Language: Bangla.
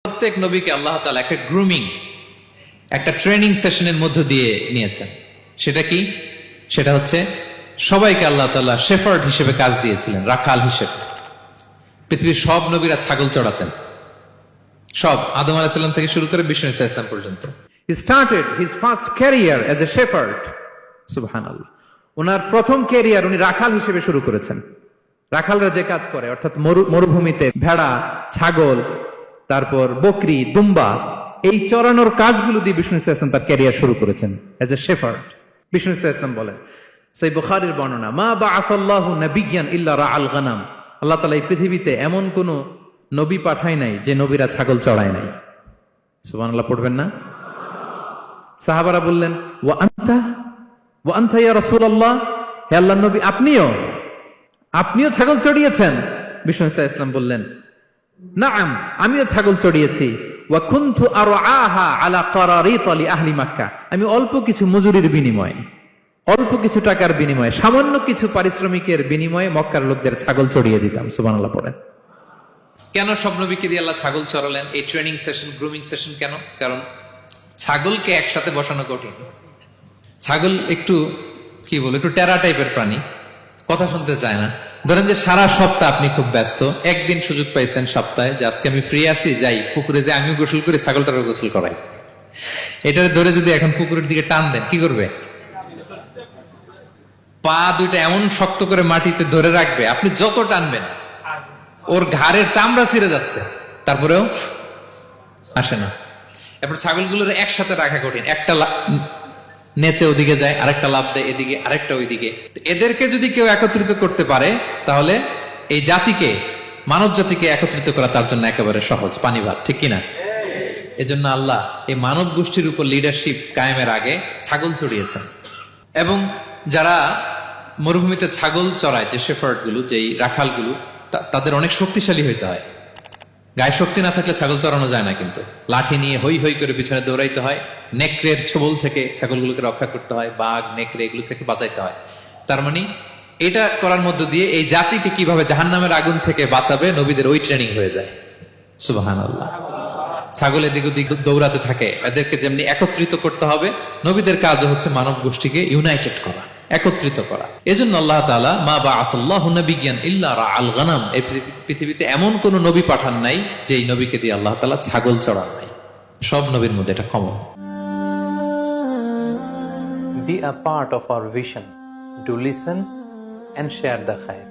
প্রত্যেক নবীকে আল্লাহ তাআলা একটা গ্রুমিং, একটা ট্রেনিং সেশনের মধ্য দিয়ে নিয়েছেন। সেটা কি? সেটা হচ্ছে সবাইকে আল্লাহ তাআলা শেফার্ড হিসেবে কাজ দিয়েছিলেন, রাখাল হিসেবে। পৃথিবীর সব নবীরা ছাগল চড়াতেন, সব, আদম আলাইহিস সালাম থেকে শুরু করে বিষ্ণু ইসা ইসলাম পর্যন্ত। He started his first career as a shepherd. সুবহানাল্লাহ। ওনার প্রথম ক্যারিয়ার উনি রাখাল হিসেবে শুরু করেছেন। রাখালরা যে কাজ করে, অর্থাৎ মরুভূমিতে ভেড়া, ছাগল, তারপর বকরি, দুম্বা, এই চড়ানোর কাজগুলো দিয়ে বিষ্ণু ইসা ইসলাম তার ক্যারিয়ার শুরু করেছেন এজ এ শেফার্ড। বিষ্ণু ইসা ইসলাম বলেন, সহিহ বুখারীর বর্ণনা, মা বাআসাল্লাহু নাবিয়্যান ইল্লা রাআল গানাম। আল্লাহ তাআলা এই পৃথিবীতে এমন কোন নবী পাঠায় নাই যে নবীরা ছাগল চড়ায় নাই। সুবহানাল্লাহ পড়বেন না? সাহাবারা বললেন, ওয়া আনতা ইয়া রাসূলুল্লাহ, হে আল্লাহর নবী, আপনিও ছাগল চড়িয়েছেন? বিষ্ণু ইসা ইসলাম বললেন, নাআম, আমিও ছাগল চড়িয়েছি। ওয়া কুনতু আরআহা আলা কারারিত লি আহলি মক্কা। আমি অল্প কিছু মজুরির বিনিময়ে, অল্প কিছু টাকার বিনিময়ে, সামান্য কিছু পারিশ্রমিকের বিনিময়ে মক্কার লোকদের ছাগল চড়িয়ে দিতাম। সুবহানাল্লাহ পড়েন। কেন সব নবীকে দিয়ে আল্লাহ ছাগল চড়ালেন? এই ট্রেনিং সেশন, গ্রুমিং সেশন কেন? কারণ ছাগলকে একসাথে বসানো কঠিন। ছাগল একটু কি বলে, একটু টেরা টাইপের প্রাণী, কথা শুনতে চায় না। ধরেন যে সারা সপ্তাহ আপনি খুব ব্যস্ত, একদিন সুযোগ পাইছেন সপ্তাহে যে আজকে আমি ফ্রি আছি, যাই পুকুরে যাই, আমিও গোসল করি, ছাগলটারও গোসল করাই। এটা ধরে যদি এখন পুকুরের দিকে টান দেন, কি করবে? পা দুইটা এমন শক্ত করে মাটিতে ধরে রাখবে, আপনি যত টানবেন ওর ঘাড়ের চামড়া ছিঁড়ে যাচ্ছে, তারপরেও আসে না। এরপর ছাগলগুলোর একসাথে রাখা কঠিন, একটা নেচে ওদিকে যায়, আরেকটা লাফ দেয় এদিকে, আরেকটা ওইদিকে। এদেরকে যদি কেউ একত্রিত করতে পারে, তাহলে এই জাতিকে, মানব জাতিকে একত্রিত করা তার জন্য একেবারে সহজ, পানি ভাত, ঠিক কিনা? এজন্য আল্লাহ এই মানব গোষ্ঠীর উপর লিডারশিপ কায়েমের আগে ছাগল চড়িয়েছেন। এবং যারা মরুভূমিতে ছাগল চড়ায়, যে শেফার্ড গুলো, যেই রাখাল গুলো, তাদের অনেক শক্তিশালী হইতে হয়। গায়ে শক্তি না থাকলে ছাগল চড়ানো যায় না, কিন্তু লাঠি নিয়ে হই হই করে পিছনে দৌড়াইতে হয়, নেকড়ের ছোবল থেকে ছাগলগুলোকে রক্ষা করতে হয়, বাঘ, নেকড়ে এগুলো থেকে বাঁচাইতে হয়। তার মানে এটা করার মধ্য দিয়ে এই জাতিকে কিভাবে জাহান্নামের আগুন থেকে বাঁচাবে, নবীদের ওই ট্রেনিং হয়ে যায়। সুবহানাল্লাহ। ছাগল এদিক ওদিক দৌড়াতে থাকে, এদেরকে যেমনি একত্রিত করতে হবে, নবীদের কাজও হচ্ছে মানব গোষ্ঠীকে ইউনাইটেড করা, একত্রিত করা। এজন্য আল্লাহ তাআলা মা বাআসাল্লাহু নাবিয়্যান ইল্লা রাআল গানাম, এই পৃথিবীতে এমন কোন নবী পাঠান নাই যে এই নবীকে দিয়ে আল্লাহ তাআলা ছাগল চড়ান নাই। সব নবীর মধ্যে এটা common. Be a part of our vision. Do listen and share the khair.